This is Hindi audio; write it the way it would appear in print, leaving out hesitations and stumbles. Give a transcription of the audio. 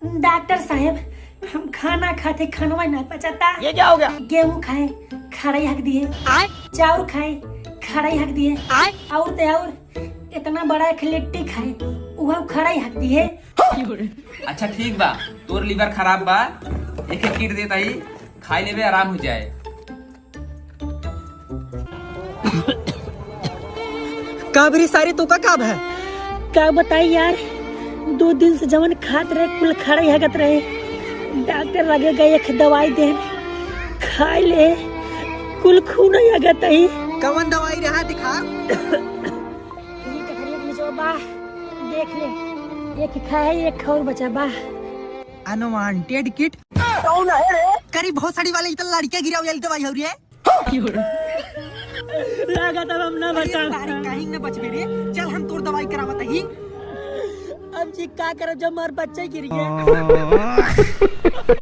डॉक्टर साहब हम खाना खाते खाना नहीं पचाता। ये क्या हो गया? गेहूँ खाए खड़ाई हक दिए, चाउर खाए खड़ाई हक दिए, और तो और इतना बड़ा एक लिट्टी खाए वह खड़ाई हक दिए। अच्छा ठीक बा, तोर लीवर खराब बा, एक किट देता ही खाई लेवे आराम हो जाए। काबरी सारी तो का काब है? क्या बताई यार, 2 दिन से जवन खात रहे कुल खड़ाई हगत रहे। डॉक्टर लगे गए एक दवाई दे खाई ले कुल खून नहीं हगत ही। कवन दवाई रहा दिखा? बा देख ले, एक खाए एक और बचा बा। अनवांटेड किट कौन है रे? करी बहुत सारी वाले इतना लड़के गिरा वाली दवाई हो रही है। लगा तब हम ना बचा। कहीं न बचबे रे, चल हम तोर दवाई करावत ही। अब जी का करे जब मार बच्चे गिर गया।